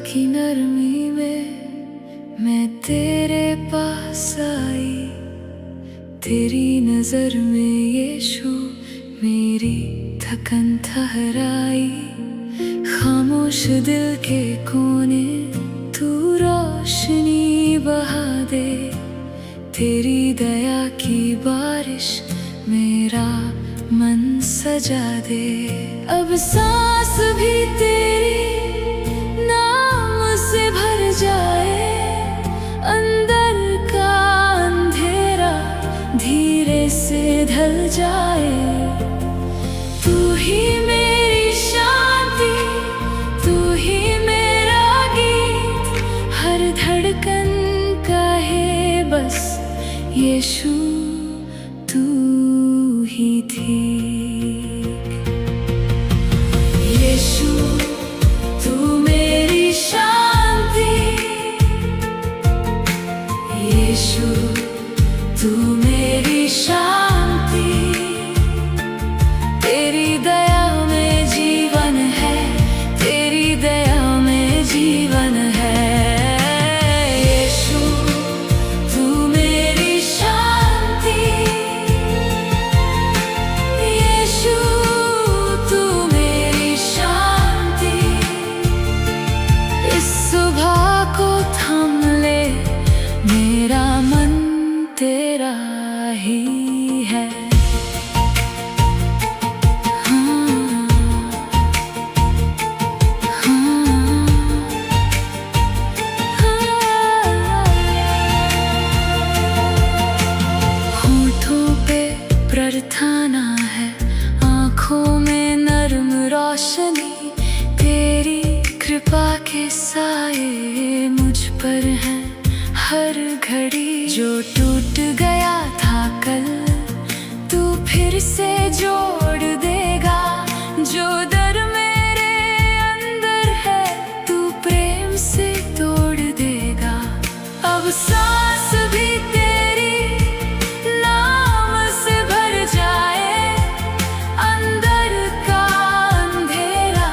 की नरमी में मैं तेरे पास आई। तेरी नजर में यीशु मेरी थकन ठहराई। खामोश दिल के कोने तू रोशनी बहा दे। तेरी दया की बारिश मेरा मन सजा दे। अब सांस भी तेरी नाम से भर जाए। अंदर का अंधेरा धीरे से ढल जाए। तू ही मेरी शांति, तू ही मेरा गीत। हर धड़कन का है बस यीशु तू ही थी। यीशु तू मेरी शांति। यीशु तू मेरी शांति। तेरी दया में जीवन है, तेरी दया में जीवन है। यीशु तू मेरी शांति। यीशु तू मेरी शांति। इस सुबह को थाम ले, मेरा मन तेरा ही है। प्रार्थना है, आँखों में नर्म रोशनी। तेरी कृपा के साए मुझ पर हैं हर घड़ी। जो टूट गया था कल तू फिर से जोड़ देगा। जो दर मेरे अंदर है तू प्रेम से तोड़ देगा। अब सांस भी तेरी नाम से भर जाए। अंदर का अंधेरा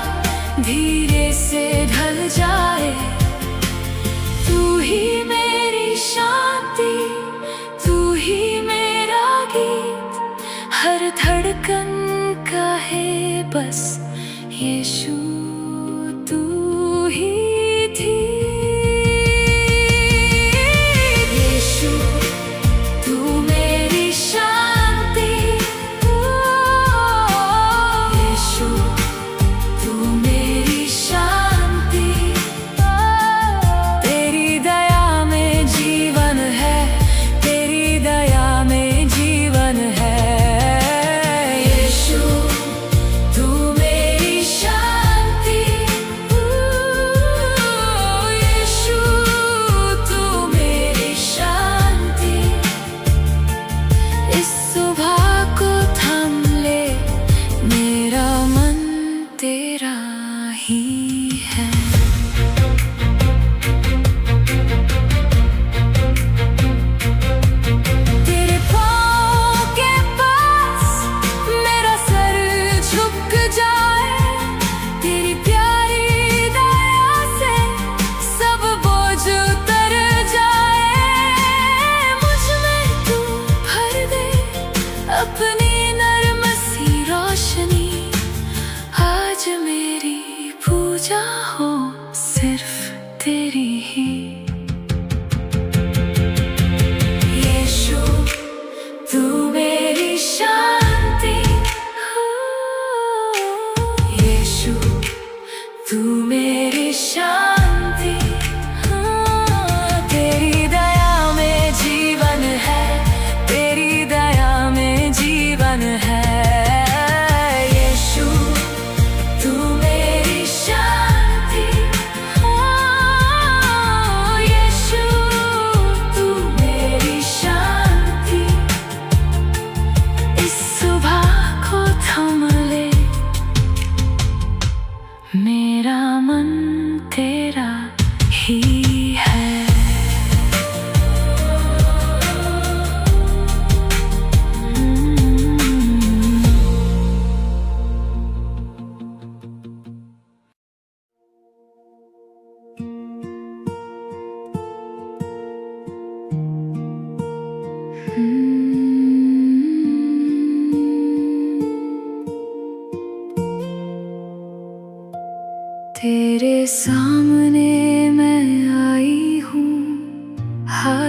धीरे से ढल जाए। तू ही मेरी शांति, तू ही मेरा गीत। हर धड़कन का है बस यीशु तू ही थी। यीशु तू मेरी शांति। यीशु तू मेरी शांति। तेरी दया में जीवन है, तेरी दया में जीवन है। यीशु तू मेरी शांति।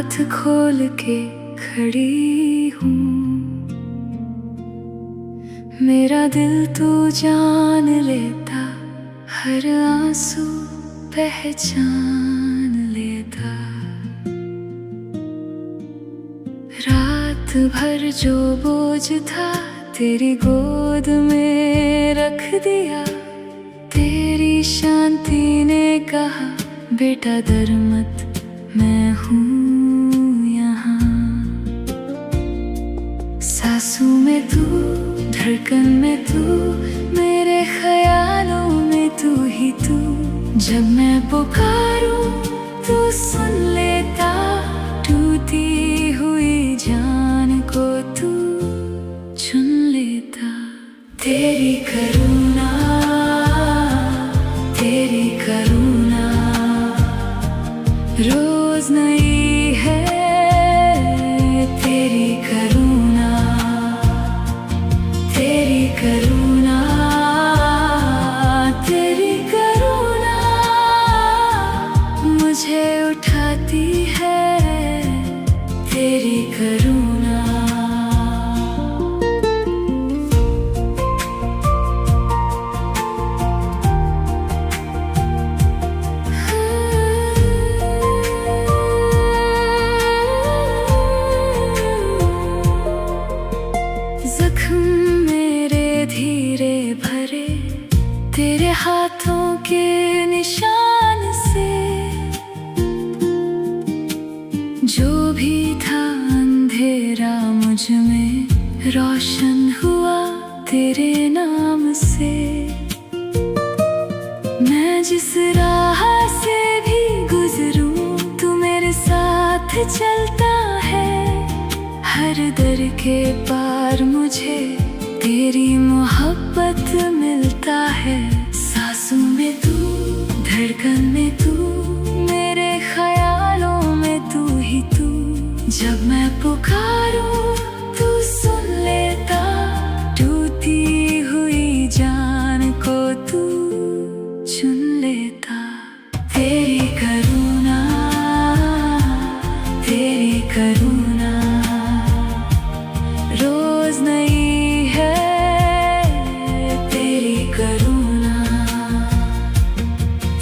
हाथ खोल के खड़ी हूँ, मेरा दिल तू जान लेता, हर आंसू पहचान लेता। रात भर जो बोझ था तेरी गोद में रख दिया, तेरी शांति ने कहा बेटा डर मत, मैं हूँ यहाँ। सांसों में तू, धड़कन में तू, मेरे ख्यालों में तू ही तू। जब मैं पुकारूं तू सुन लेता, टूटी हुई जान को तू चुन लेता। तेरी करुणा, तेरी करुणा रोज नई है, तेरी करुणा, तेरी करुणा, तेरी करुणा मुझे उठाती है, तेरी करुणा। जख्म मेरे धीरे भरे, तेरे हाथों के निशान से। जो भी था अंधेरा मुझ में रोशन हुआ तेरे नाम से। मैं जिस राह से भी गुजरूं तू मेरे साथ चलता है, हर दर के पार मुझे तेरी मोहब्बत मिलता है। सांसों में तू, धड़कन में तू, मेरे ख्यालों में तू ही तू। जब मैं पुकारूं तू सुन लेता, टूटी हुई जान को तू चुन लेता। तेरी करुणा, तेरी करुणा रोज नई है, तेरी करुणा,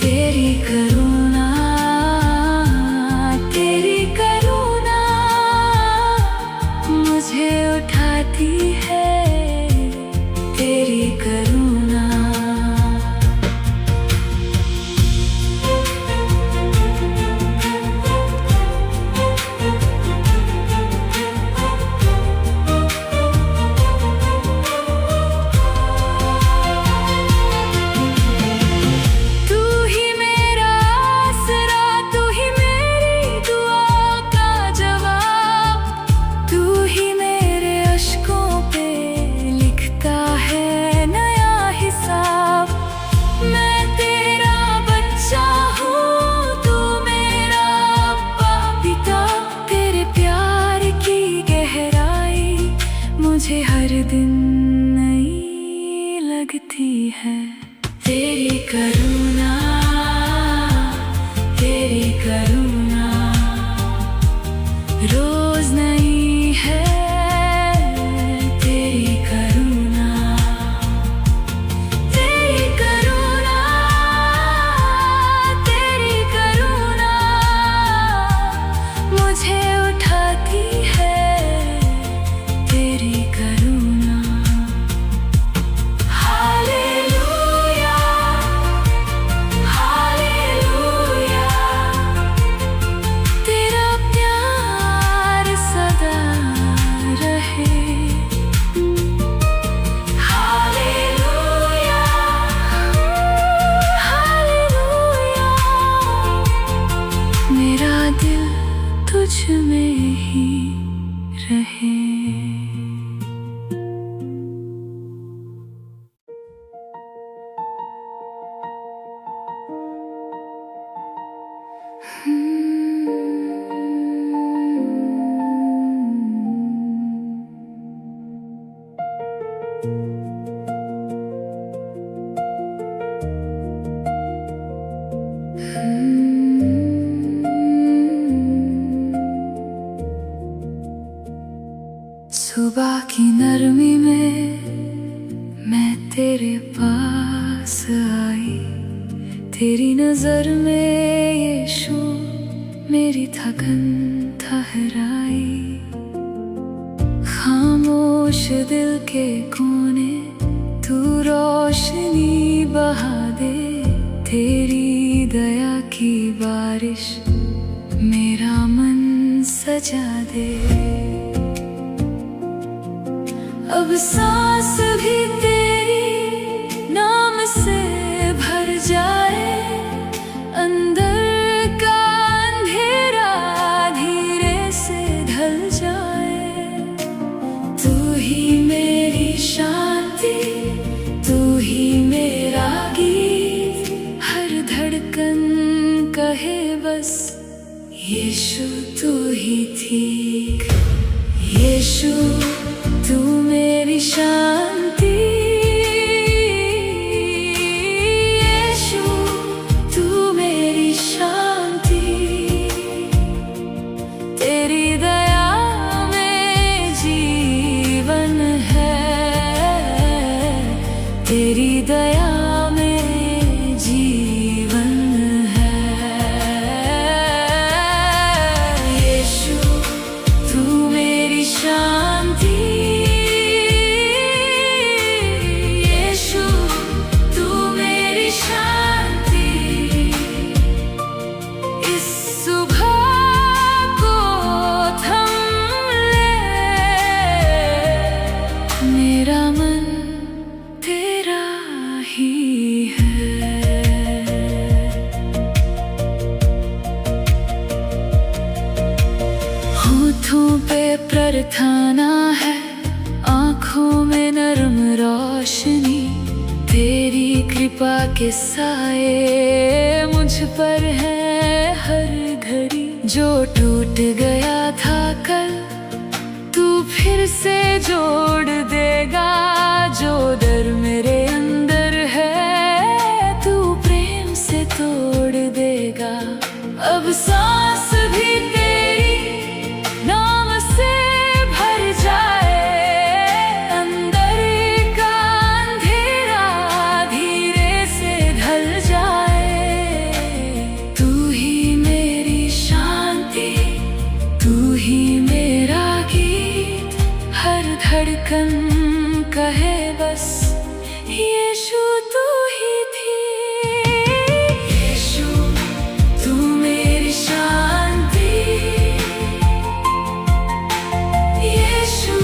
तेरी करुणा, तेरी करुणा मुझे उठाती है, तेरी करुणा। मुझे हर दिन नई लगती है, तेरी करुणा, तेरी करुणा रोज नई है, तेरी करुणा, तेरी करुणा, तेरी करुणा मुझे उठाती है, तेरी करुणा। हालेलुया, हालेलुया, तेरा प्यार सदा रहे। हालेलुया, हालेलुया, मेरा दिल तुझ में ही रहे। सुबह की नरमी में मैं तेरे पास आई, तेरी नजर में यीशु मेरी थकन ठहराई। खामोश दिल के कोने तू रोशनी बहा दे, तेरी दया की बारिश मेरा मन सजा दे। अब सांस भी तेरी नाम से भर जाए, अंदर का अंधेरा धीरे से ढल जाए। तू ही मेरी शांति, तू ही मेरा गीत, हर धड़कन कहे बस यीशु तू ही ठीक। यीशु तू मेरी शांति, यीशु तू मेरी शांति, तेरी दया में जीवन है, तेरी दया में जीवन है। यीशु तू मेरी शांति, मेरा मन तेरा ही है। होठों पे प्रार्थना है, आँखों में नरम रोशनी, तेरी कृपा के साए मुझ पर है हर घड़ी। जो टूट गया था कल तू फिर से जोड़ देगा, जो डर मेरे अंदर है तू प्रेम से तोड़ देगा। अब सांस भी तेरी नाम से भर जाए, अंदर का अंधेरा धीरे से ढल जाए। तू ही मेरी शांति, तू ही मेरा गीत, हर धड़कन कहे बस यीशु तू ही थी। यीशु तू मेरी शांति, यीशु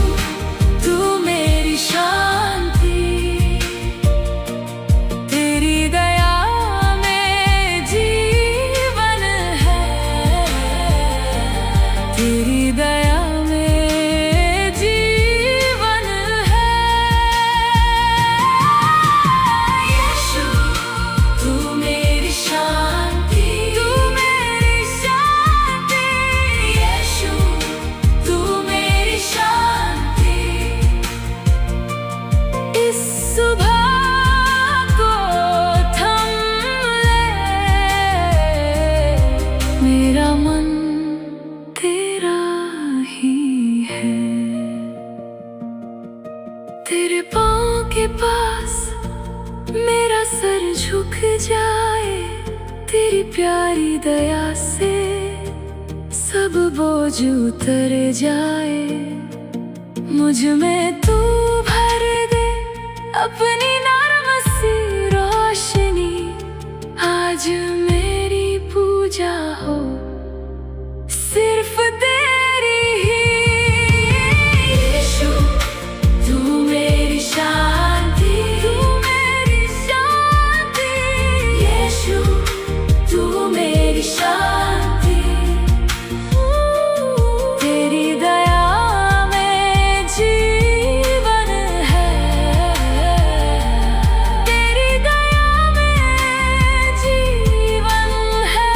तू मेरी शांति, तेरी दया में जीवन है, तेरी दया मेरा मन तेरा ही है। तेरे पाँव के पास मेरा सर झुक जाए, तेरी प्यारी दया से सब बोझ उतर जाए। मुझ में तू भर दे अपनी नर्म सी रोशनी, आज मेरी पूजा हो सिर्फ तेरी ही। यीशु तू मेरी शांति, तू मेरी शांति, यीशु तू मेरी शांति, तेरी दया में जीवन है, तेरी दया में जीवन है।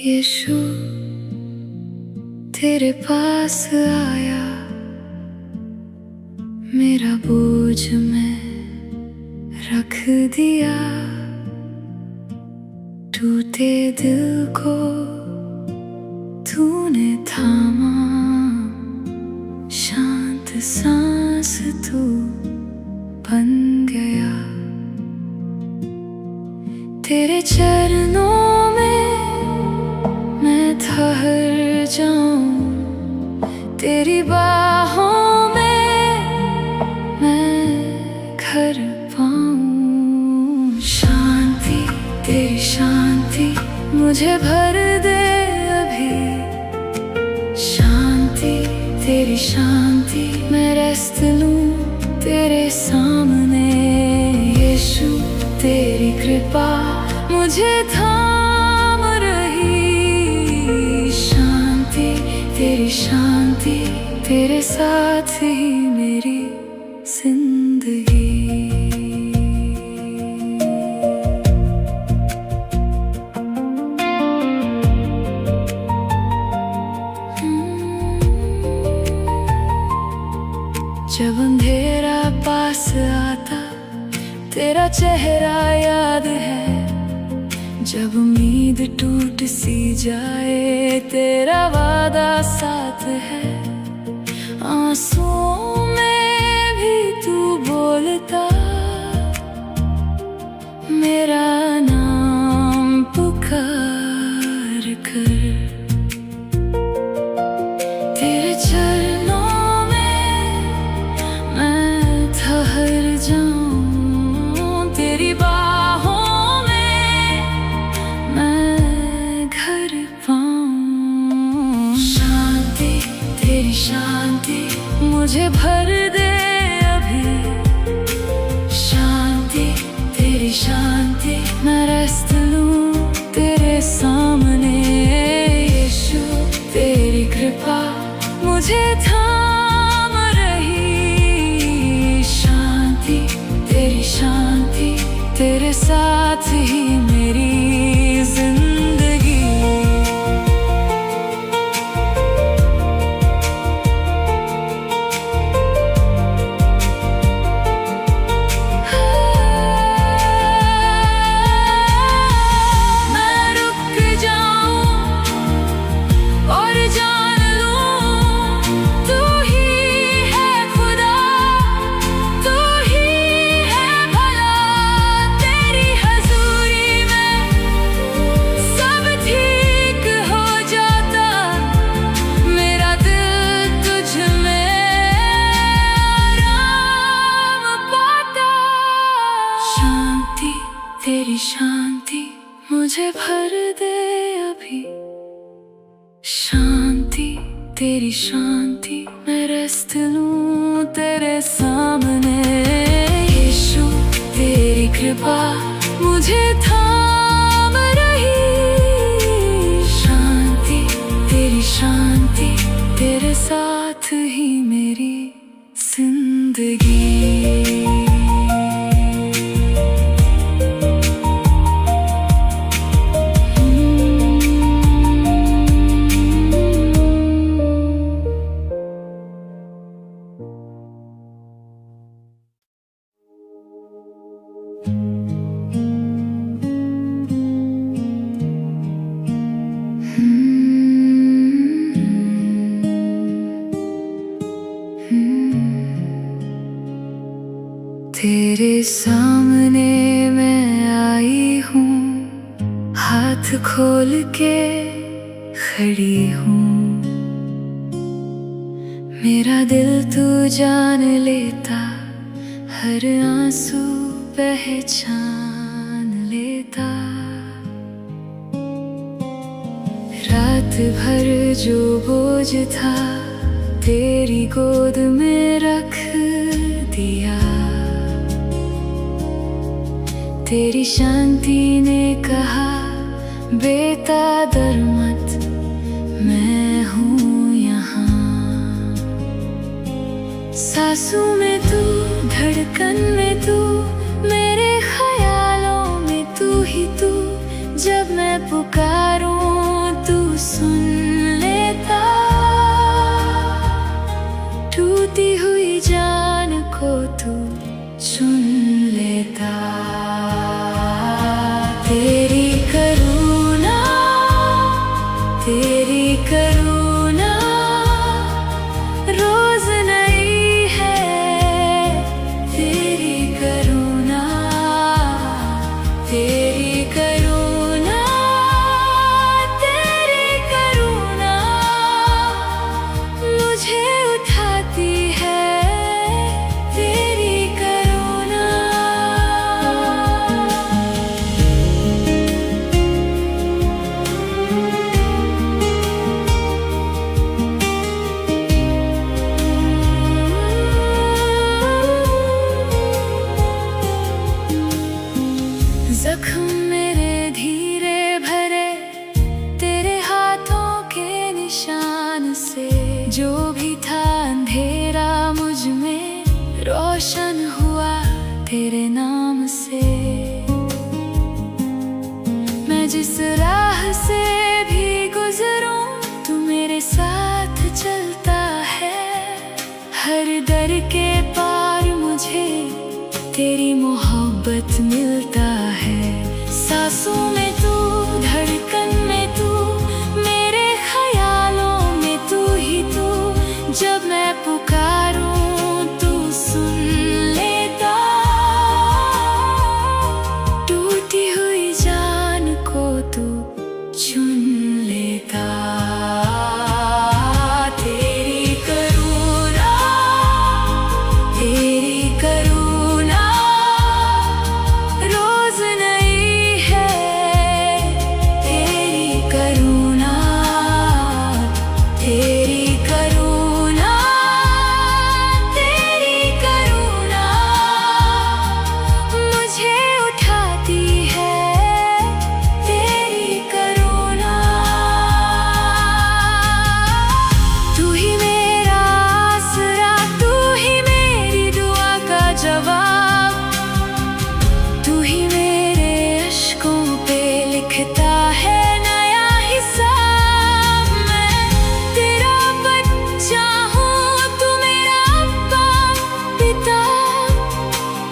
यीशु तेरे पास आया, मेरा बोझ मैं रख दिया, टूटे दिल को तूने थामा, शांत सांस तू बन गया। तेरे चरणों में मैं ठहर जाऊं, तेरी बाहों में मैं घर पाऊं। शांति तेरी शांति मुझे भर दे अभी, शांति तेरी शांति मैं रेस्ट लूं तेरे सामने। यीशु तेरी कृपा मुझे थाम रही, शांति तेरी शांति तेरे साथ ही मेरी जिंदगी। जब अंधेरा पास आता तेरा चेहरा याद है, जब उम्मीद टूट सी जाए तेरा वादा साथ है। आंसुओं में भी तू बोलता, मेरा नाम पुकार कर। तेरे चरणों में मैं ठहर जाऊं, तेरी बाहों में मैं घर पाऊं। शांति तेरी शांति मुझे भर दे अभी, शांति तेरी शांति मैं रेस्ट लूं तेरे सामने। यीशु तेरी कृपा मुझे थाम रही, शांति तेरी शांति तेरे साथ ही मेरी जिंदगी। मैं रुक जाऊं और जान लूं तू ही है खुदा, तू ही है भला। तेरी हजूरी में सब ठीक हो जाता, मेरा दिल तुझ में आराम पाता। शांति तेरी शांति मुझे भर दे अभी, शांति तेरी शांति मैं रेस्ट लूं तेरे सामने। यीशु तेरी कृपा मुझे थाम रही, शांति तेरी शांति तेरे साथ ही मेरी जिंदगी। तेरे सामने मैं आई हूँ, हाथ खोल के खड़ी हूँ। मेरा दिल तू जान लेता, हर आंसू पहचान लेता। रात भर जो बोझ था तेरी गोद में रख दिया, तेरी शांति ने कहा बेटा डर मत, मैं हूँ यहाँ। सांसों में तू, धड़कन में तू, मेरे ख्यालों में तू ही तू। जब मैं पुकारूं सुन लेता, टूटी हुई जान को तू चुन लेता। तेरी करुणा, तेरी करुणा रोज नई है। तेरी करुणा, तेरी करुणा, तेरी करुणा मुझे उठाती है। तेरी करुणा। जख्म मेरे धीरे भरे तेरे हाथों के निशान से, जो भी था अंधेरा मुझ में रोशन हुआ तेरे नाम से। मैं जिस राह से भी गुजरूं तू मेरे साथ चलता है। हर दर के पार मुझे तेरी मोहब्बत मिलता है। सांसों में तू, धड़कन में तू, मेरे ख्यालों में तू ही तू। जब मैं पुकारूं तू सुन लेता, टूटी हुई जान को तू चुन लेता। तेरी करुणा, तेरी करुणा रोज नई है। तेरी करुणा, तेरी करुणा, तेरी करुणा मुझे उठाती है। तेरी करुणा। तू ही मेरा आसरा, तू ही मेरी दुआ का जवाब। तू ही मेरे अश्कों पे लिखता है नया हिसाब। मैं तेरा बच्चा हूँ, तू मेरा बाप पिता।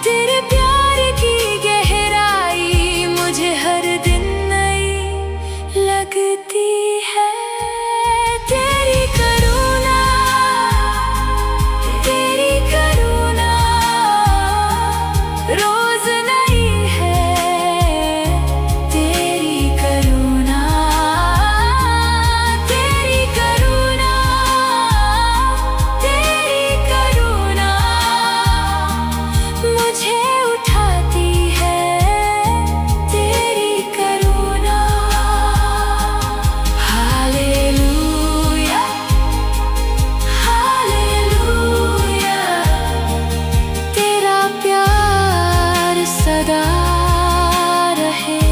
तेरे प्यार की गहराई मुझे हर दिन नई लगती है। तेरी करुणा, तेरी करुणा रोज नई है। तेरी करुणा, तेरी करुणा, तेरी करुणा मुझे उठाती है। तेरी करुणा। हालेलुया, हालेलुया तेरा प्यार सदा रहे।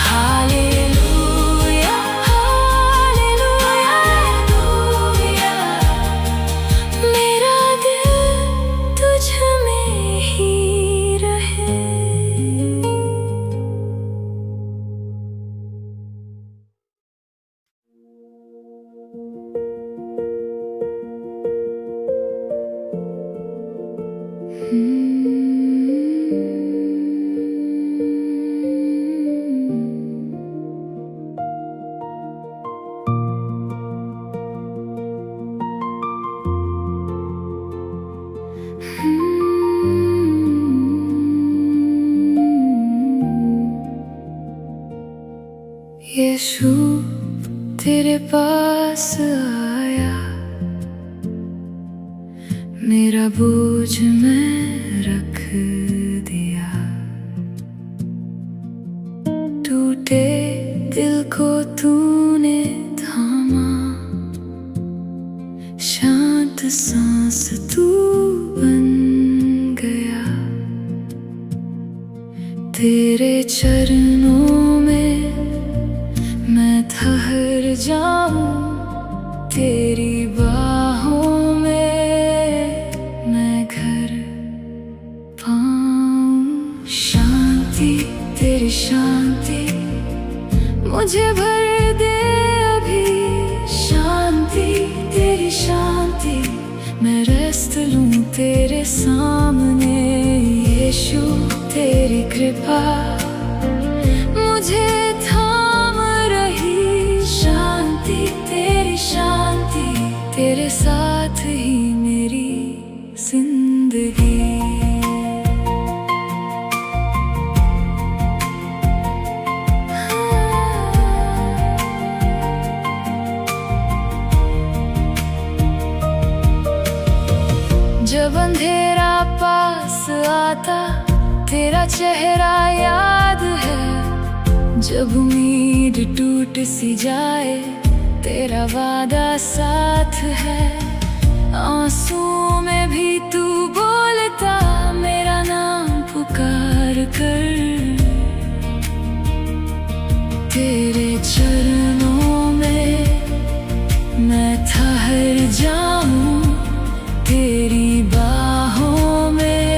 हालेलुया, हालेलुया, हालेलुया मेरा दिल तुझ में ही रहे। यीशु तेरे पास आया, मेरा बोझ मैं रख दिया। टूटे दिल को तूने थामा, शांत सांस तू बन गया। तेरे चरणों में मैं ठहर जाऊं, तेरी बाहों में मैं घर पाऊं। शांति तेरी शांति मुझे मुझे भर दे अभी शांति, तेरी शांति। मैं रेस्ट लूं तेरे सामने यीशु, तेरी कृपा मुझे थाम रही। शांति, तेरी शांति, तेरे साथ ही मेरी जिंदगी। जब अंधेरा पास आता तेरा चेहरा याद है। जब उम्मीद टूट सी जाए तेरा वादा साथ है। आंसू में भी तू बोलता मेरा नाम पुकार कर। तेरे चरणों में मैं ठहर जाऊं, तेरी बाहों में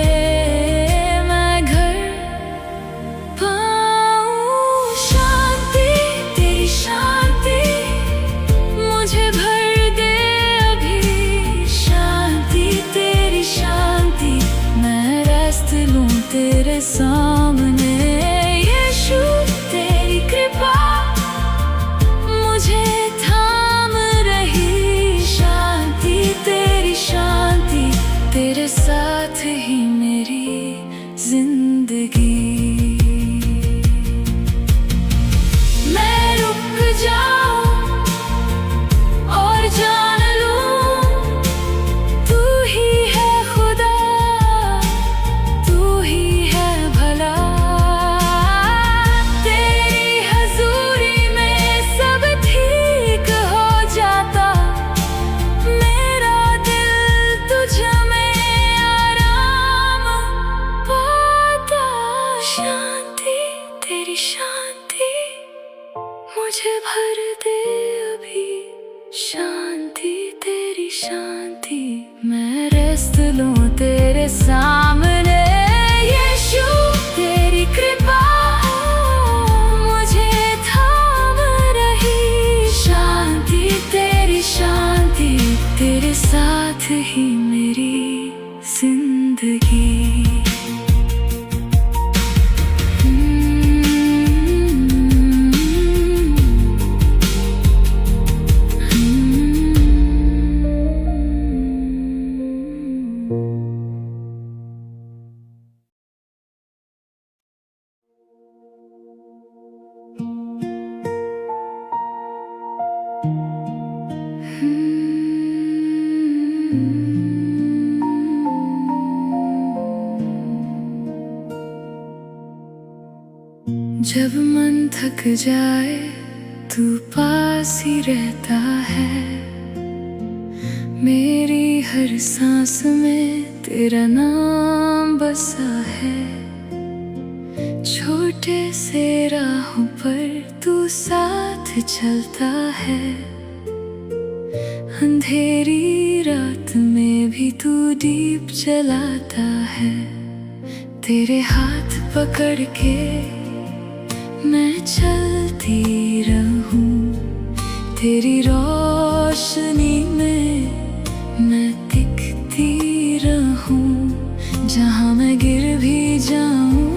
मैं घर पाऊं। शांति, तेरी शांति मुझे भर दे अभी। शांति, तेरी शांति, मैं रेस्ट लूं तेरे सामने यीशु, तेरी कृपा मुझे थाम रही। शांति, तेरी शांति, तेरे साथ ही मेरी जिंदगी। मैं रुक जाऊं और जान लूं तू ही है खुदा, तू ही है भला। तेरी हजूरी में सब ठीक हो जाता। मेरा दिल तुझ में आराम पाता। शांति, तेरी शांति मुझे भर दे अभी। शांति, तेरी शांति, मैं रेस्ट लूं तेरे सामने यीशु, तेरी कृपा मुझे थाम रही। शांति, तेरी शांति, तेरे साथ ही मेरी जिंदगी। जब मन थक जाए तू पास ही रहता है। मेरी हर सांस में तेरा नाम बसा है। छोटे से राहों पर तू साथ चलता है। अंधेरी रात में भी तू दीप जलाता है। तेरे हाथ पकड़ के मैं चलती रहूं। तेरी रोशनी में मैं दिखती रहूं। जहां मैं गिर भी जाऊं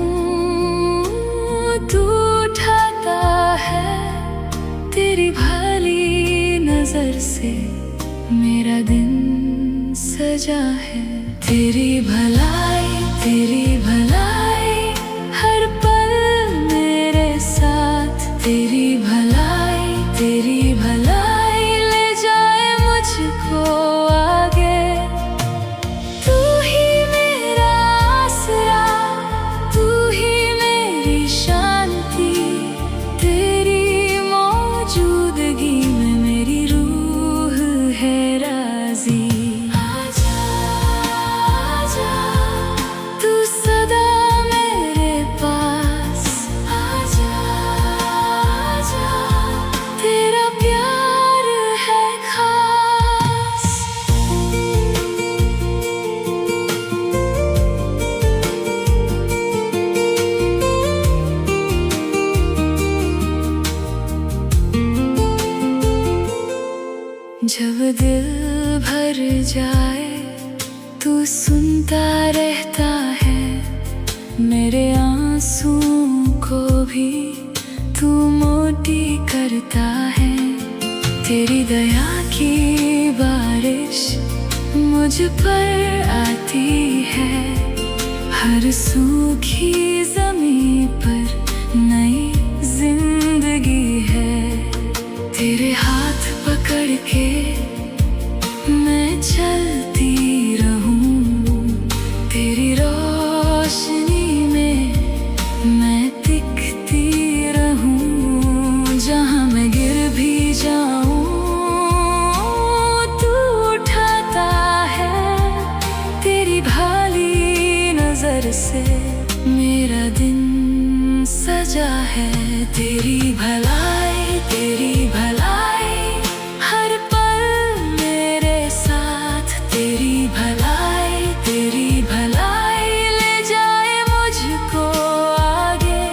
तू उठाता है। तेरी भली नजर से मेरा दिन सजा है। तेरी भलाई, तेरी भलाई हर पल मेरे साथ। तेरी भलाई, तेरी भलाई ले जाए मुझको आगे। तू ही मेरा आसरा, तू ही मेरी शांति। तेरी मौजूदगी में मेरी रूह है राजी। आजा, आजा, तू सदा भी तू मोटी करता है। तेरी दया की बारिश मुझ पर आती है। हर सूखी ज़मीं पर नई जिंदगी है। तेरे हाथ पकड़ के मैं चलती रहूं। तेरी रोशनी में मैं दिखती रहूं। जहां मैं गिर भी जाऊं तू उठाता है। तेरी भाली नजर से मेरा दिन सजा है। तेरी भलाई, तेरी भलाई हर पल मेरे साथ। तेरी भलाई, तेरी भलाई ले जाए मुझको आगे।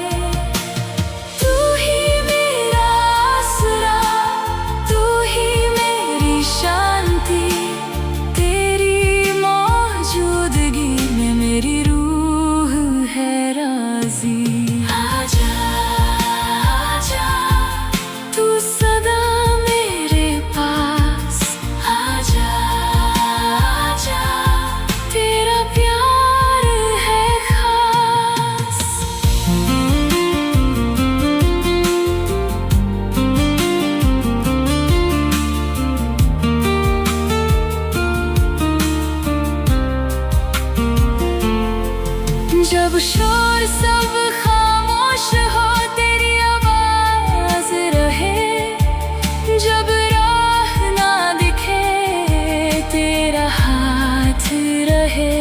तू ही मेरा आसरा, तू ही मेरी शांति। तेरी मौजूदगी में मेरी रूह है राज़ी। जब शोर सब खामोश हो तेरी आवाज रहे। जब राह ना दिखे तेरा हाथ रहे।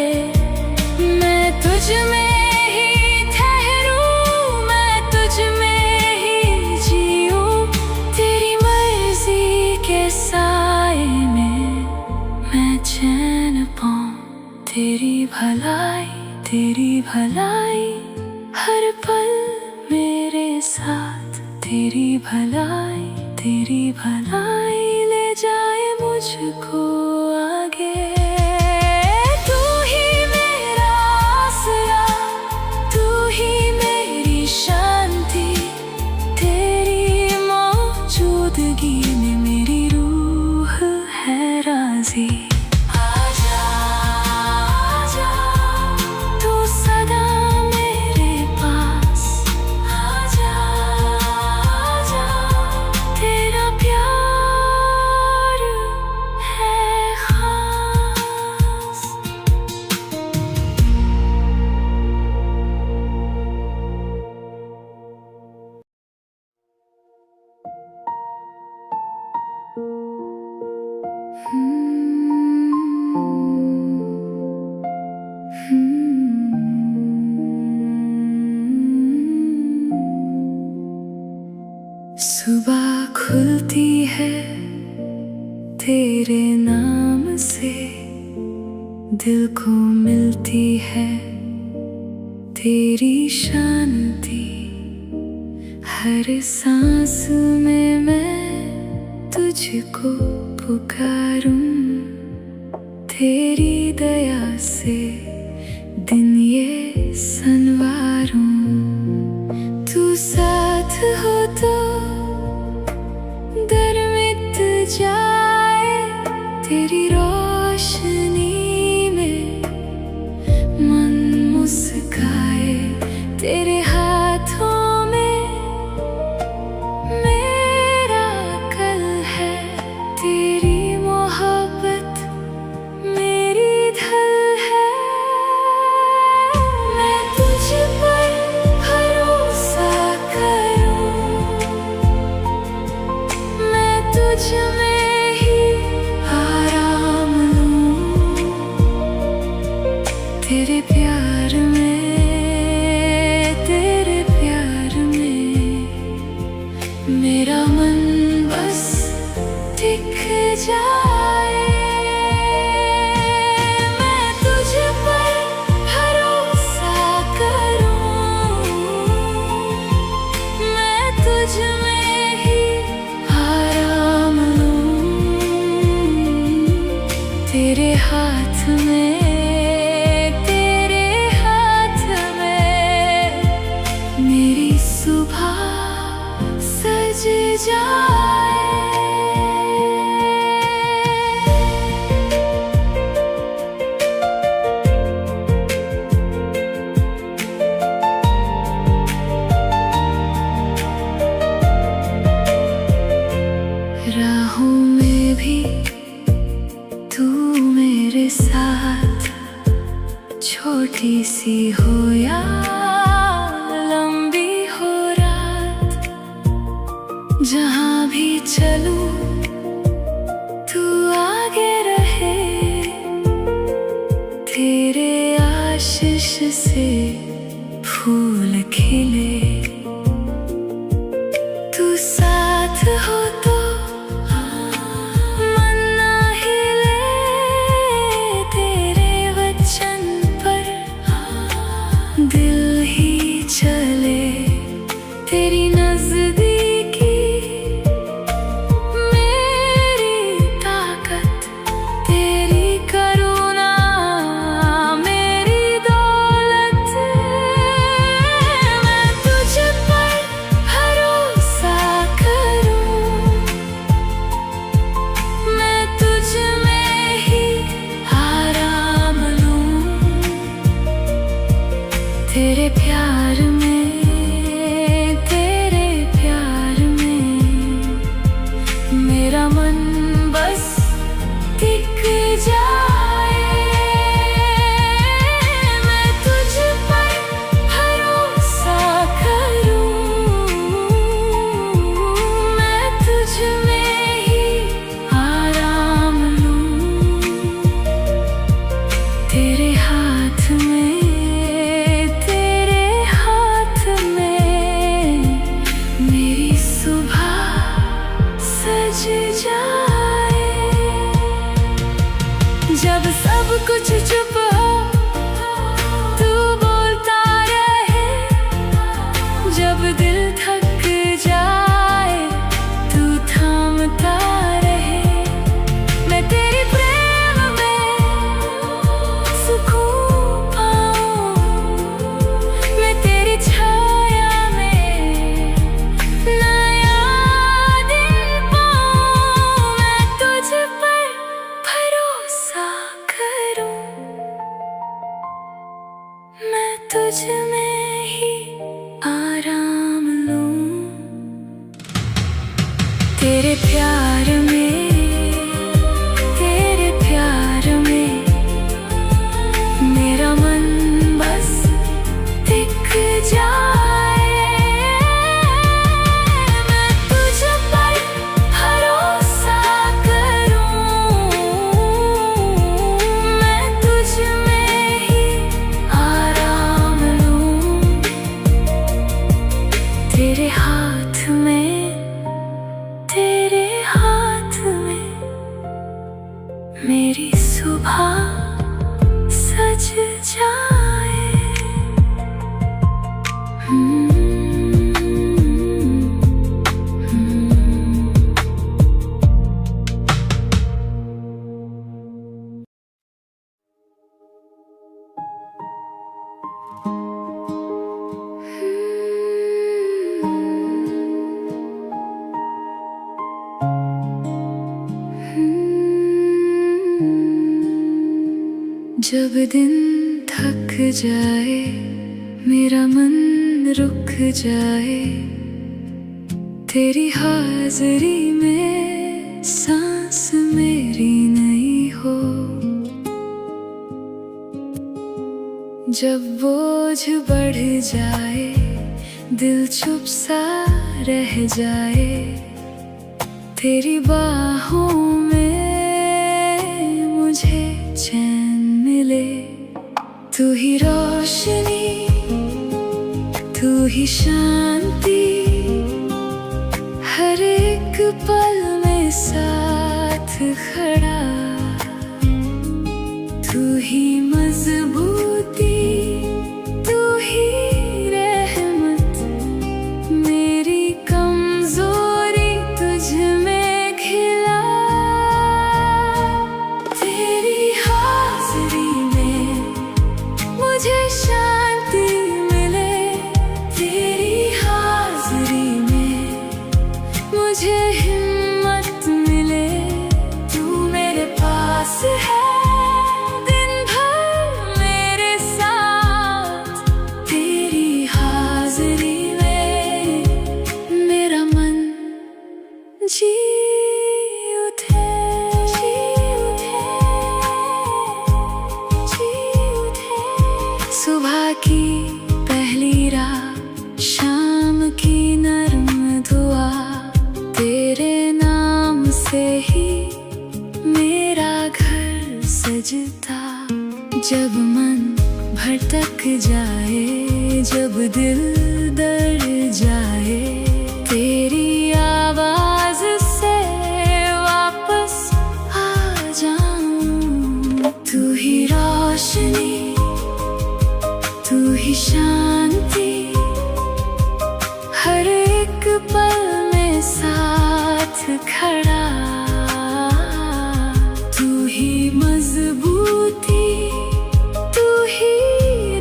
मैं तुझ में ही ठहरूं, मैं तुझ में ही जीऊं। तेरी मर्जी के साए में मैं चैन पाऊं। तेरी भलाई, तेरी भलाई हर पल मेरे साथ। तेरी भलाई, तेरी भलाई ले जाए मुझको आगे। तू ही मेरा आसरा, तू ही मेरी शांति। तेरी मौजूदगी में मेरी रूह है राज़ी। सुबह खुलती है तेरे नाम से। दिल को मिलती है तेरी शांति। हर सांस में मैं तुझको पुकारूं। तेरी दया से दिन ये संवारूं। तू साथ हो तो डर मिट जाए। तेरी रोशनी में मन मुस्काए। तेरे हाथों में मेरा कल है। तेरी मोहब्बत मेरी ढल है। मैं तुझ पर भरोसा करूं। सुबह सज जाए। राहों में भी तू मेरे साथ, छोटी सी हो या लंबी हो रात, जहाँ भी चलूं तू आगे रहे। तेरे आशीष से फूल खिले, तू साथ हो तो दिल ही चले। तेरी नजदीकी मेरी ताकत, तेरी करुणा मेरी दौलत। मैं तुझ पर भरोसा करूं, मैं तुझ में ही आराम लूं। तेरे प्यार में, तेरे प्यार में मेरा मन बस टिक जाए। मैं तुझ पर भरोसा करूं, मैं तुझ में ही आराम लूं। तेरे हाथ में, जब सब कुछ चुप हो तू बोलता रहे। जब दिल थक जाए तू थामता रहे। मैं तेरे प्रेम में सुकून पाऊं, मैं तेरी छाया में नया दिन पाऊं। मैं तुझ पर भरोसा करूं, मैं तुझ में ही आराम लूं। तेरे प्यार में, तेरे प्यार में मेरा मन बस टिक जाए। मैं तुझ पर भरोसा करूं, मैं तुझ में ही आराम लूं। तेरे हाथ में, तेरे हाथ में मेरी सुबह सज जाए। जब दिन थक जाए, मेरा मन रुक जाए, तेरी हाज़री में सांस मेरी नहीं हो। जब बोझ बढ़ जाए, दिल चुप सा रह जाए, तेरी बाहों में मुझे चैन मिले। तू ही रोशनी, तू ही शांति, हर एक पल में साथ खड़ा। तू ही मजबूती, तू ही रहमत, मेरी कमजोरी तुझ में खिला। तेरी हाज़री में मुझे शांति मिले, तेरी खड़ा, तू ही मजबूती, तू ही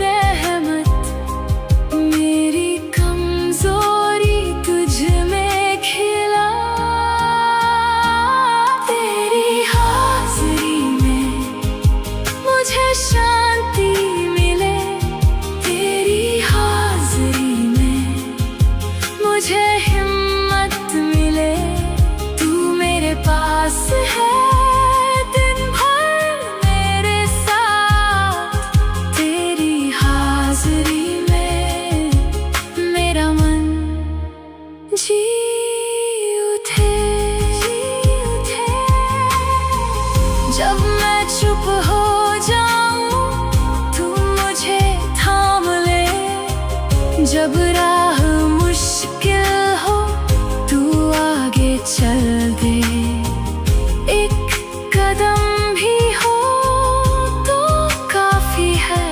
रहमत, मेरी कमजोरी तुझ में खिला। तेरी हाजिरी में मुझे शांति मिले, तेरी हाजिरी में मुझे हिम्मत मिले। तू मेरे पास है जब मैं चुप हो जाऊं तू मुझे थाम ले, जब राह मुश्किल हो तू आगे चल दे। एक कदम भी हो तो काफी है,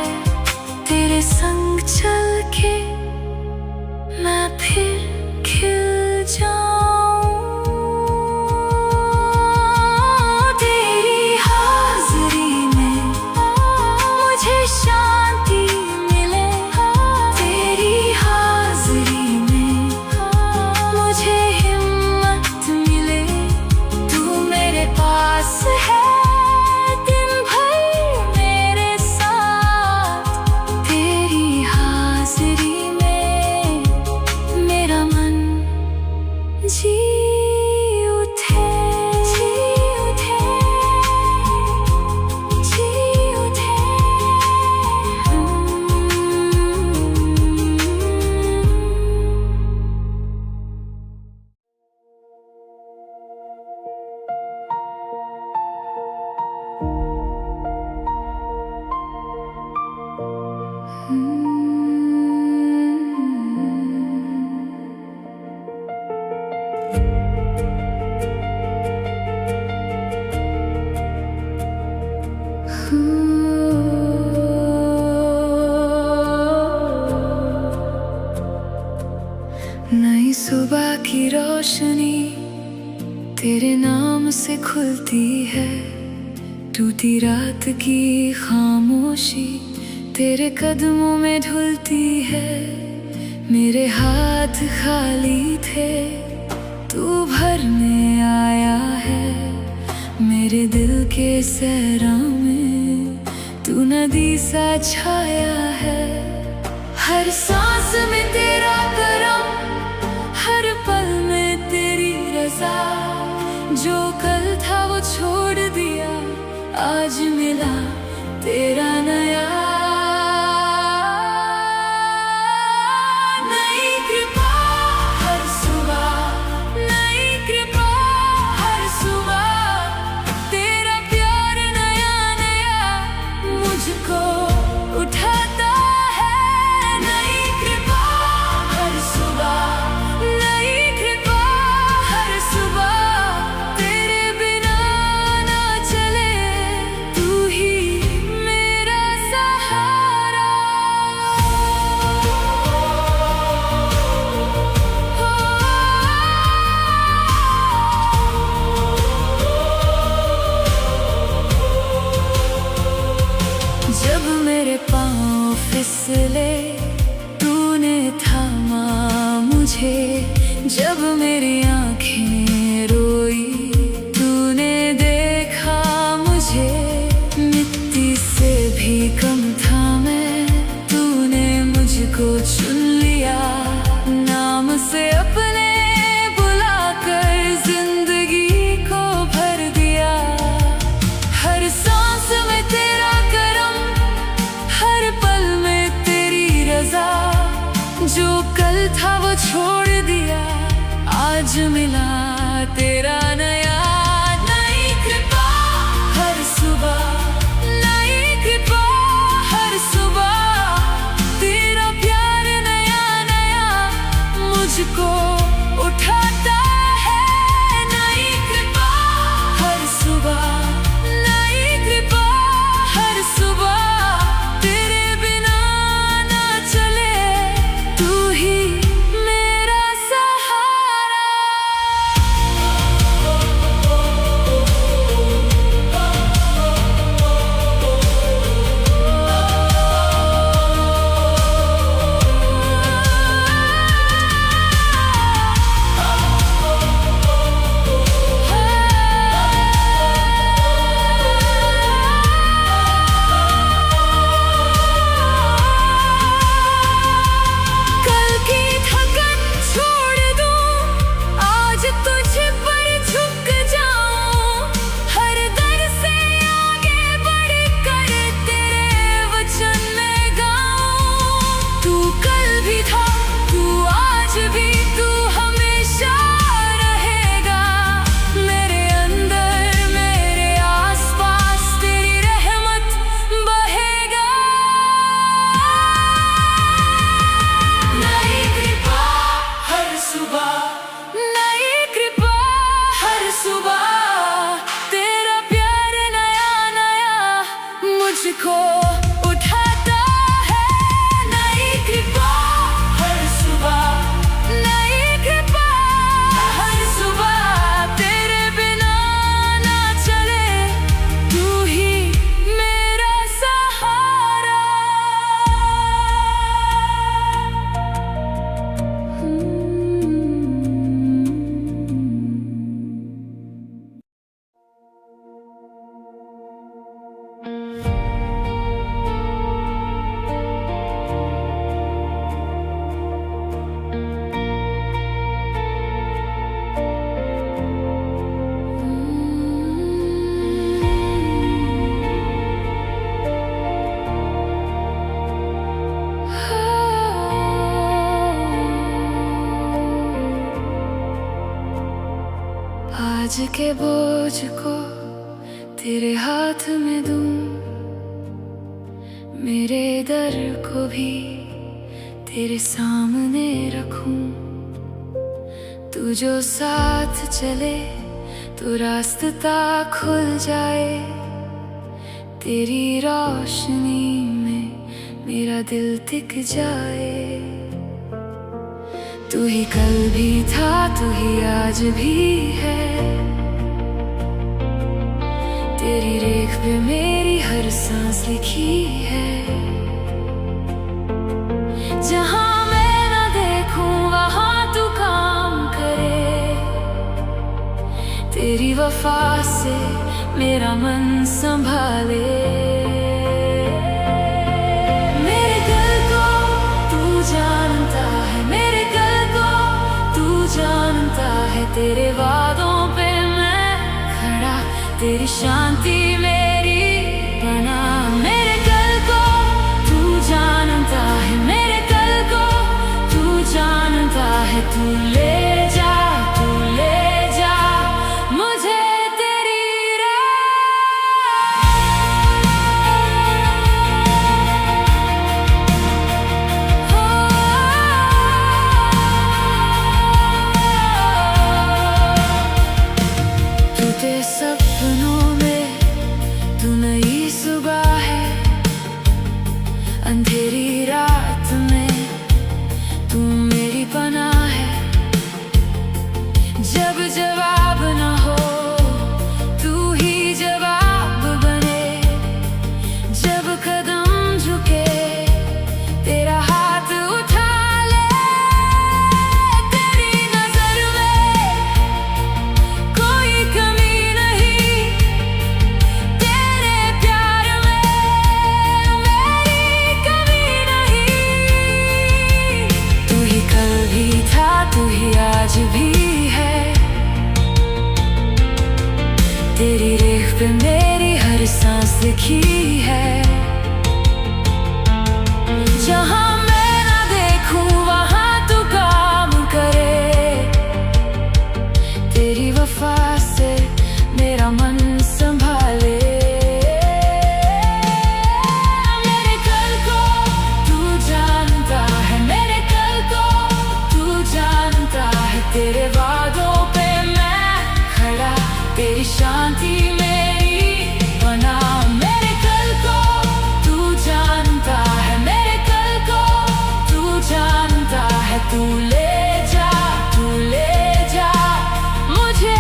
तेरे संग चल के मैं फिर खिल जाऊं। शांति मिले, तेरी हाजिरी में मुझे हिम्मत मिले। तू मेरे पास है दिन भर मेरे साथ, तेरी हाजिरी में मेरा मन जी उठे, जी उठे, जी उठे। नई सुबह की रोशनी तेरे नाम से खुलती है, टूटी रात की खामोशी तेरे कदमों में ढुलती है। मेरे हाथ खाली थे, तू भरने आया है, मेरे दिल के सहरा में तू नदी सा छाया है। हर सांस में तेरा करम, हर पल में तेरी रज़ा, जो कल था वो छोड़ दिया, आज मिला तेरा नया। नई कृपा हर सुबह, नई कृपा हर सुबह, तेरा प्यार नया नया मुझको उठाता है। नई कृपा हर सुबह, नई कृपा हर सुबह, तेरे बिना ना चले, तू ही मेरा सहारा। जब मेरे पाँव फिसले तूने थामा मुझे, जब मेरी आँखें रोई तूने देखा मुझे। मिट्टी से भी कम था मैं, तूने मुझको चुन लिया, नाम से अपने बुलाकर जिंदगी को भर दिया। हर सांस में तेरा करम, हर पल में तेरी रज़ा, जो कल था वो छोड़ दिया, आज मिला तेरा नया। नई कृपा हर सुबह, नई कृपा हर सुबह, तेरा प्यार नया नया मुझको उठाता है। नई कृपा हर सुबह, नई कृपा हर सुबह, तेरे बिना ना चले, तू ही मेरा सहारा। आज के बोझ को तेरे हाथ में दूं, मेरे दर को भी तेरे सामने रखूं। तू जो साथ चले तो रास्ता खुल जाए, तेरी रोशनी में मेरा दिल टिक जाए। तू ही कल भी था, तू ही आज भी है, तेरी रेख पे मेरी हर सांस लिखी है। जहां मैं ना देखूं वहां तू काम करे, तेरी वफा से मेरा मन संभाले। मेरे दिल को तू जानता है, मेरे दिल को तू जानता है, तेरे वादों पे मैं खड़ा, तेरी शांति मेरी बना। मेरे दिल को तू जानता है, मेरे दिल को तू जानता है, तू ले जा, तू ले जा मुझे सपनों में तू नई सुबह है, अंधेरी रात में तू मेरी पनाह है। जब जवाब ना हो तू ही जवाब बने, जब कदम झुके तेरा हाथ उठा ले। तेरी नजर में कोई कमी, तू ही आज भी है, तेरी रेख पे मेरी हर सांस लिखी है। जहां मैं ना देखूं वहां तू काम करे, तेरी वफा से मेरा मन संभाले। मेरे कल को तू जानता है, मेरे कल को तू जानता है, तेरे वादों पे मैं खड़ा, तेरी शांति मेरी बना। मेरे कल को तू जानता है, मेरे कल को तू जानता है, तू ले जा, तू ले जा मुझे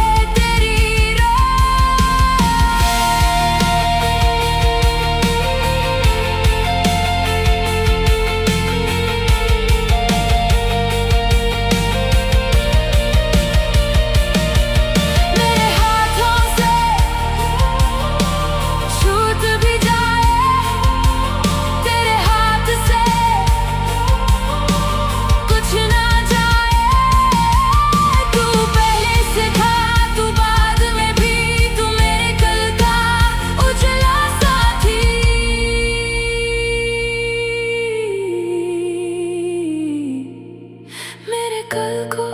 कल को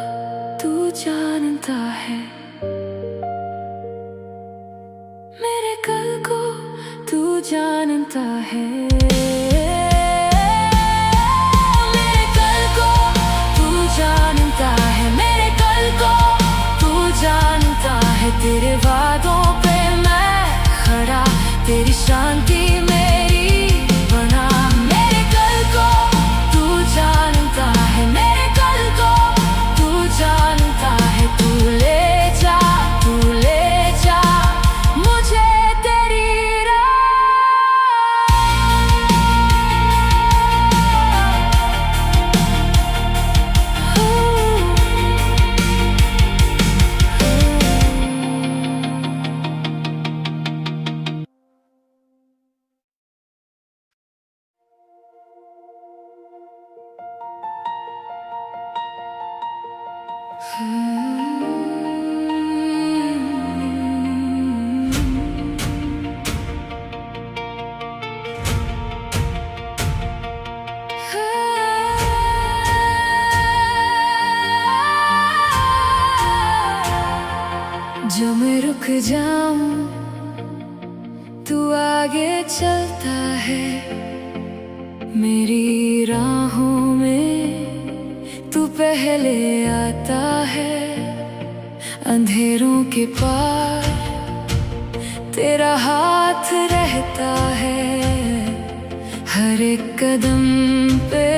तू जानता है, मेरे कल को तू जानता है, मेरे कल को तू जानता है, मेरे कल को तू जानता है, तेरे वादों पे मैं खड़ा, तेरी शांति मेरी बना। मेरे कल को तू जानता है, मेरे कल को तू जानता है, तू ले जा, तू ले जा मुझे तेरी जो मैं रुक जाऊं, तू आगे चलता है। मेरी राहों में तू पहले आता है। अंधेरों के पार तेरा हाथ रहता है। हर एक कदम पे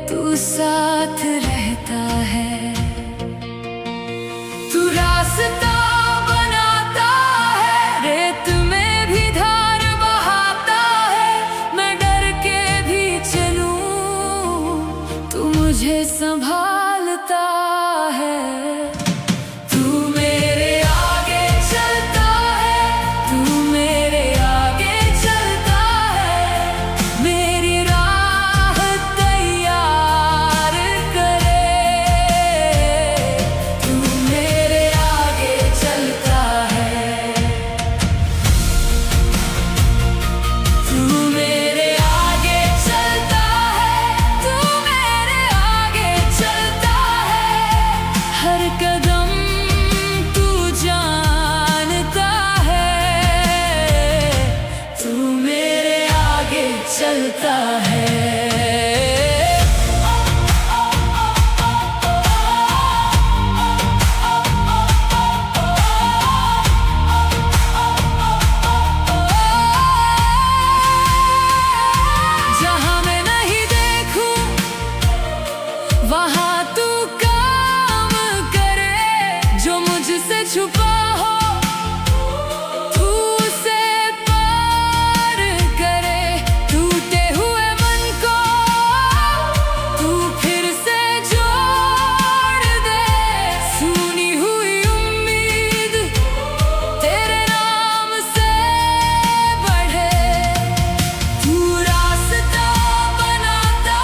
तू साथ रहता है। तू रास्ता बनाता है, रेत में भी धार बहाता है। मैं डर के भी चलूं, तू मुझे संभालता है। चलता है। जहां मैं नहीं देखूं वहां तू काम करे। जो मुझसे छुपा हो तू उसे पार करे। टूटे हुए मन को तू फिर से जोड़ दे। सुनी हुई उम्मीद तेरे नाम से बढ़े। तू रास्ता बनाता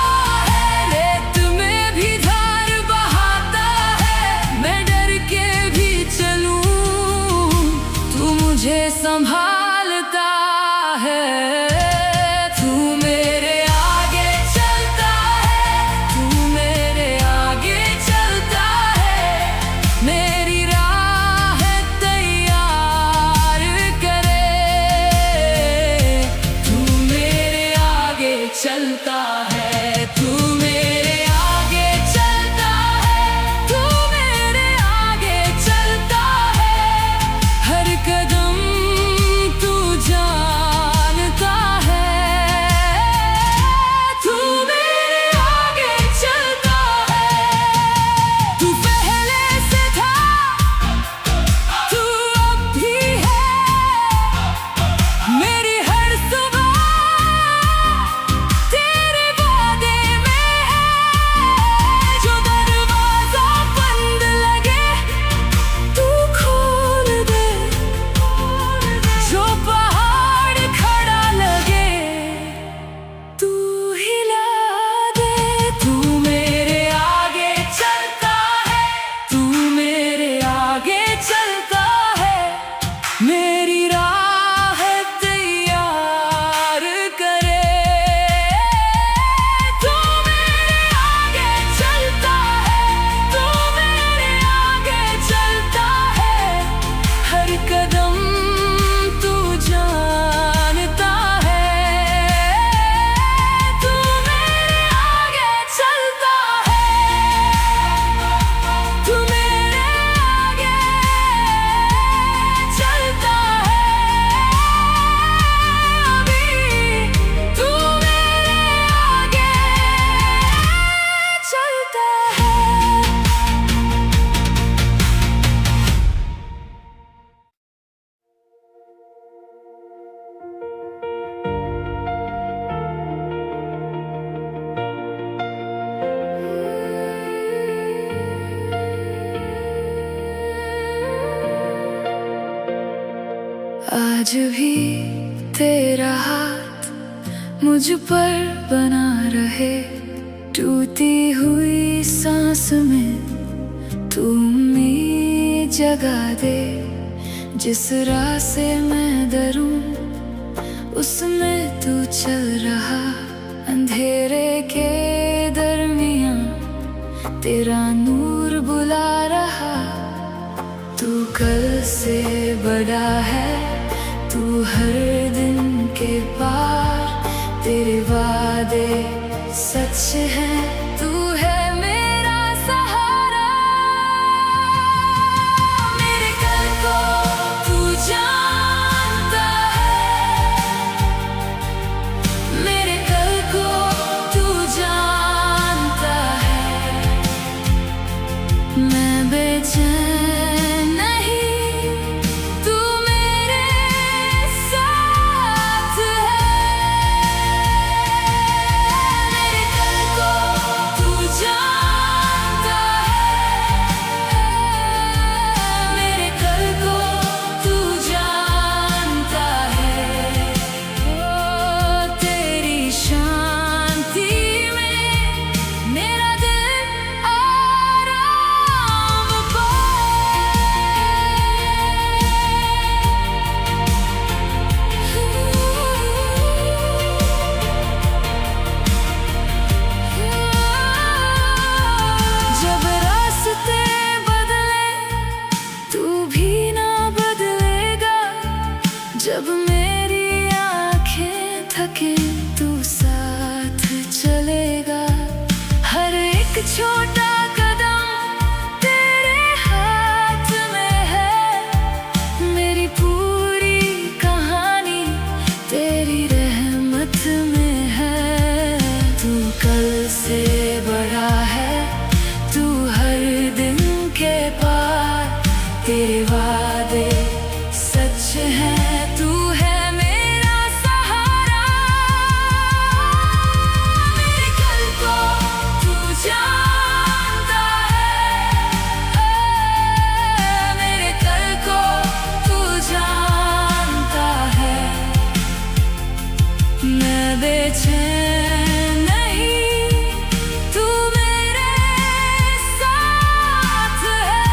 है, रेत में भी धार बहाता है। मैं डर के भी चलूं, तू मुझे संभालता है। तू मेरे आगे चलता है, तू मेरे आगे चलता है। मेरी राह तैयार करे। तू मेरे आगे चलता है, तू मेरे आगे चलता है। तू मेरे आगे चलता है। हर कदम तू जानता है। तू मेरे आगे चलता है। तू पहले से था, तू अब भी है। मेरी हर सुबह तेरे वादे में है। जो दरवाजा बंद लगे तू खोल दे। जो पहाड़ खड़ा लगे तू हिला दे। तू मेरे आगे चलता है, तू मेरे आगे चलता है। मेरी राह तैयार करे। तू मेरे आगे चलता है, तू मेरे आगे चलता है। हर कदम तू जानता है। तू मेरे आगे चलता है, तू मेरे आगे चलता है। अभी तू मेरे आगे चलता है। आज भी तेरा हाथ मुझ पर बना रहे। टूटी हुई सांस में तू उम्मीद जगा दे। जिस राह से मैं डरूं उसमें तू चल रहा। अंधेरे के दरमियां तेरा नूर बुला रहा। तू कल से बड़ा है, तू हर दिन के पार, तेरे वादे सच हैं, तू है मेरा सहारा। मेरे कल को तू जानता है, मेरे कल को तू जानता है। मैं बेचैन नहीं, तू मेरे साथ है। मेरे कल को तू जानता है, मेरे कल को तू जानता है। ओ तेरी शांति में मेरा दिल आराम पाए। जब रास्ते बदले तू भी ना बदलेगा, जब मेरी आंखें थके तू साथ चलेगा। हर एक छोटा कदम तेरे हाथ में है, मेरी पूरी कहानी तेरी रहमत में है। तू कल से बड़ा है, तू हर दिन के पार, तेरे वादे सच हैं, तू है मेरा सहारा। मेरे कल को तू जानता है, मेरे कल को तू जानता है। मैं बेचैन नहीं, तू मेरे साथ है।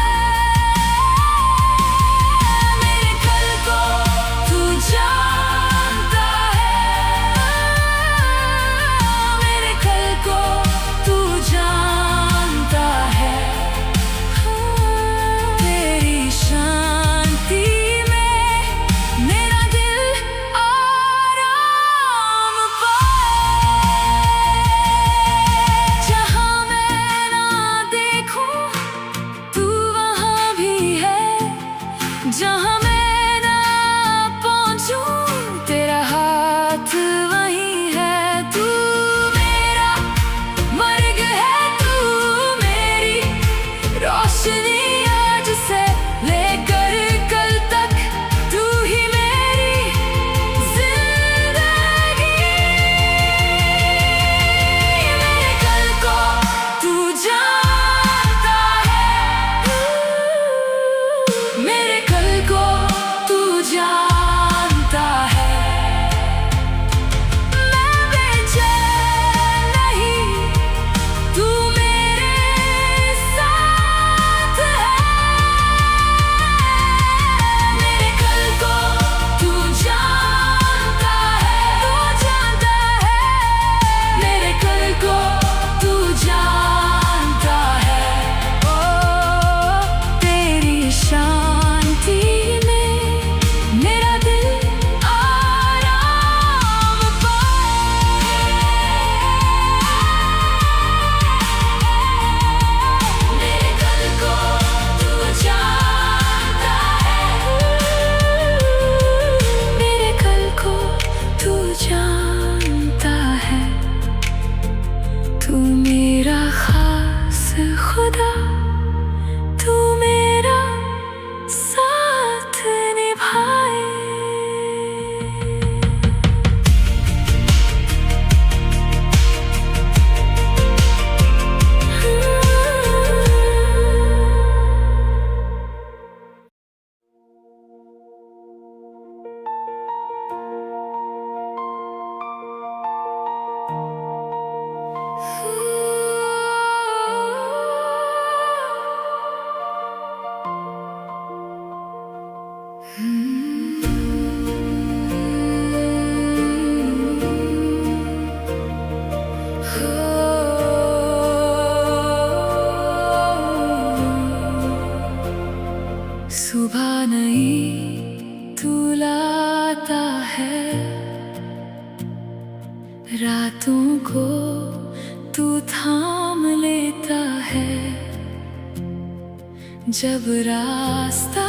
जब रास्ता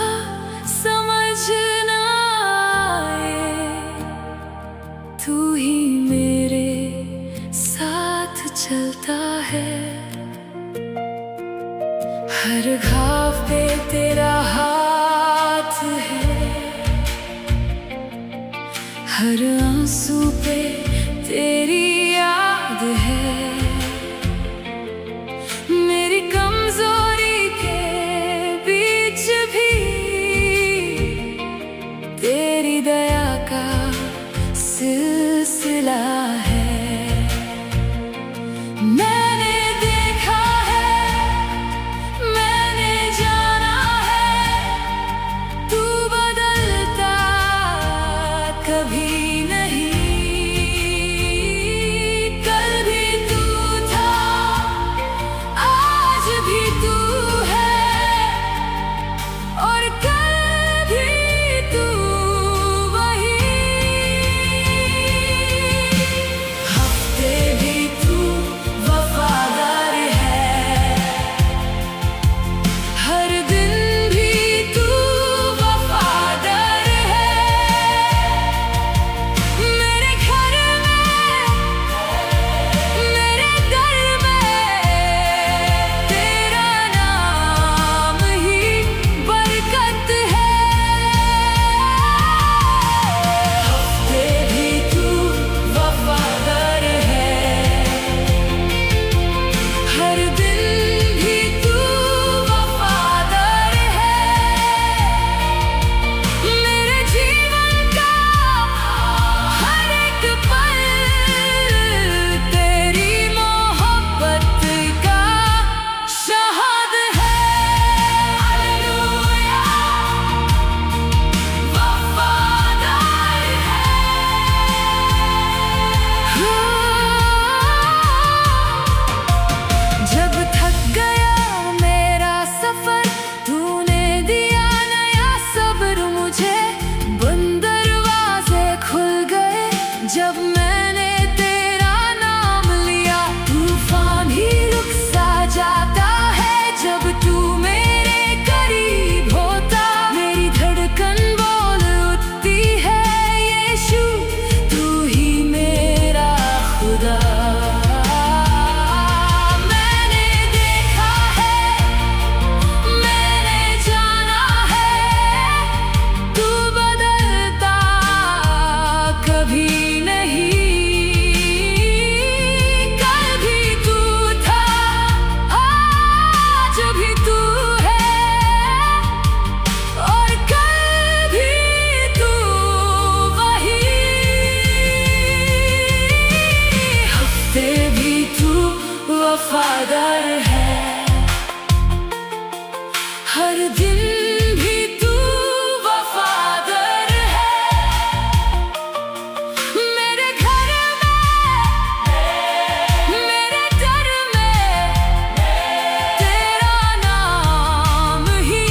समझ ना आए, तू ही मेरे साथ चलता है। हर घाव पे तेरा हाथ है, हर आंसू पे तेरी याद है। मेरी कमजोरी के बीच भी तेरी दया का सिलसिला है। मैंने देखा है, मैंने जाना है, तू बदलता कभी जब मैंने तेरा नाम लिया, तूफान ही रुक सा जाता है। जब तू मेरे करीब होता, मेरी धड़कन बोल उठती है, यीशु तू ही मेरा खुदा। मैंने देखा है, मैंने जाना है, तू बदलता कभी वफादार है। हर दिन भी तू वफादार है। मेरे घर में, मेरे दर में तेरा नाम ही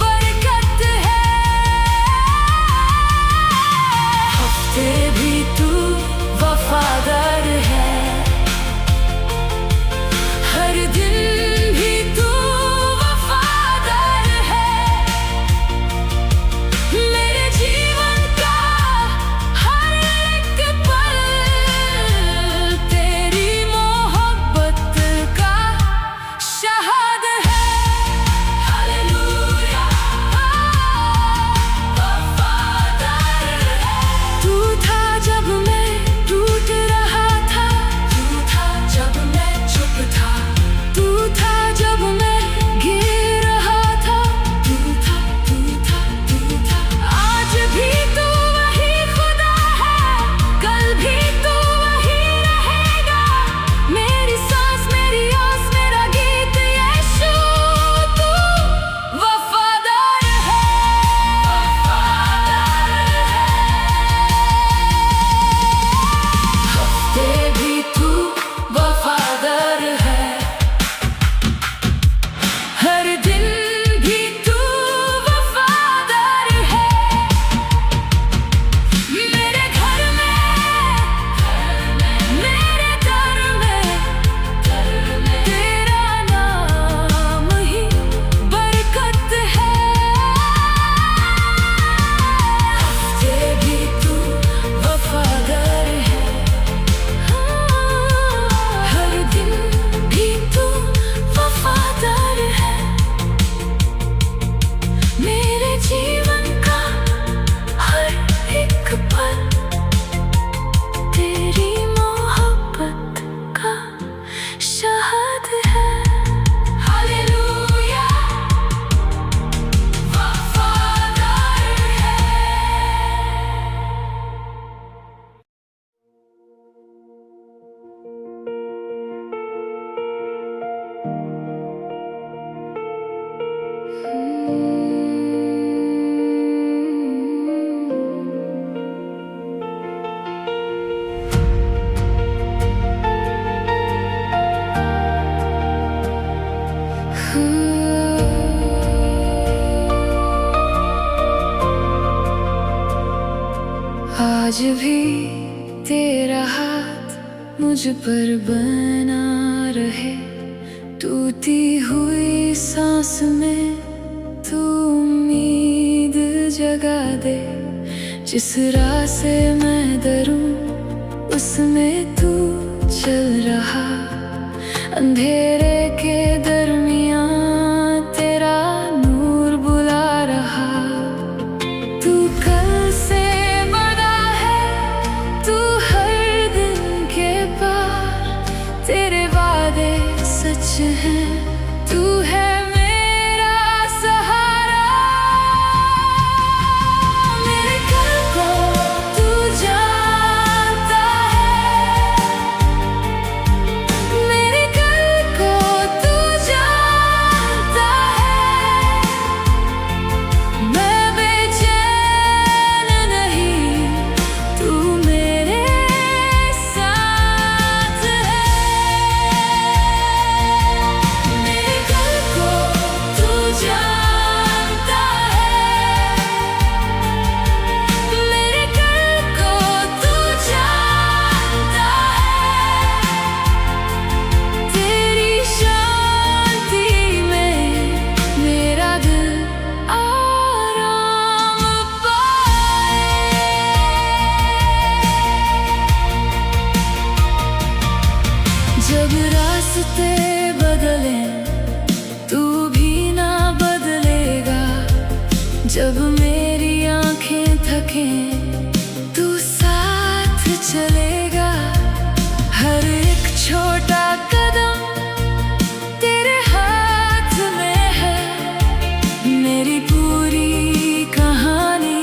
बरकत है। हफ्ते भी तू वफादार है। हर दिन भी तू वफादार है। आज भी तेरा हाथ मुझ पर बना रहे, टूटी हुई सांस में तू उम्मीद जगा दे। जिस राह से मैं डरूं उसमें तू चल रहा, अंधेरे के दरमियां तेरा नूर बुला रहा। तू कल से बड़ा है, तू हर दिन के पार, तेरे वादे सच हैं, तू है मेरा सहारा। मेरे कल को तू जानता है, मेरे कल को तू जानता है। मैं बेचैन नहीं, तू मेरे साथ है। मेरे कल को तू जानता है, मेरे कल को तू जानता है। तेरी शांति में मेरा दिल आराम पाए। जब रास्ते बदले तू भी ना बदलेगा, जब मेरी आंखें थकें तू साथ चलेगा। हर एक छोटा कदम तेरे हाथ में है, मेरी पूरी कहानी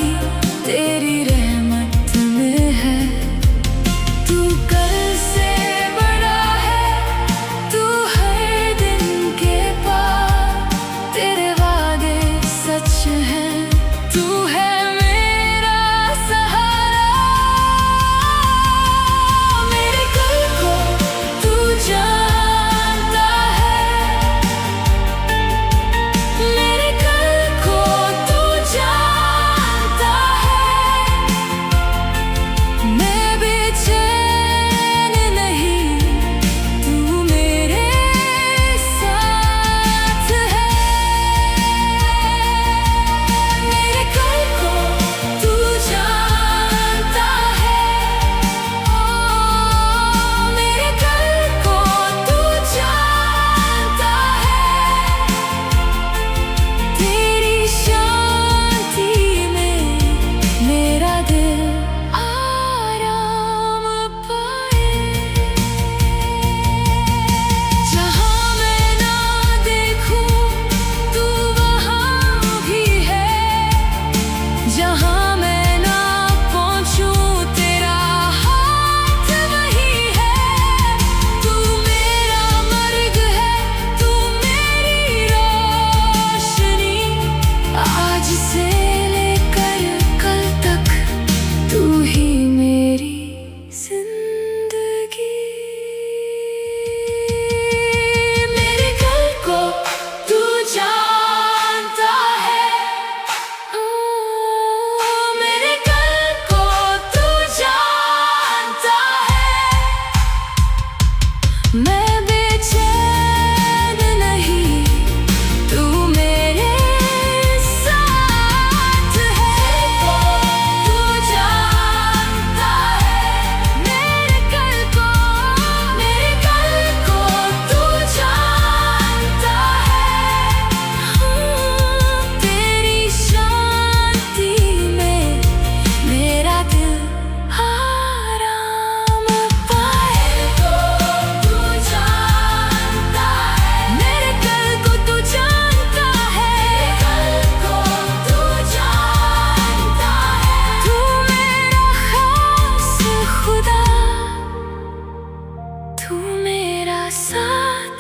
तेरी रहमत में है। तू कल से बड़ा है, तू हर दिन के पार, तेरे वादे सच हैं, तू है मेरा सहारा। मेरे कल को तू जानता है, मेरे कल को तू जानता है। मैं बेचैन नहीं, तू मेरे साथ है। मेरे कल को तू जानता है, ओ मेरे कल को तू जानता है। तेरी शांति में मेरा दिल आराम पाए। जहाँ मैं ना देखूं तू वहाँ भी है, जहाँ मैं ना पहुँचूं तेरा हाथ वहीं है। तू मेरा मर्ग है, तू मेरी रोशनी, आज से लेकर कल तक तू ही मेरी जिंदगी। मेरे कल को तू जानता है, ओ मेरे कल को तू जानता है। मैं बेचैन नहीं, तू मेरे साथ है। तू जानता है, मेरे कल को तू जानता है। तेरी शांति में मेरा दिल आराम पाए। तू जानता है, मेरे कल को तू जानता है, कल को तू जानता है। तू मेरा खास खुदा, तू मेरा साथ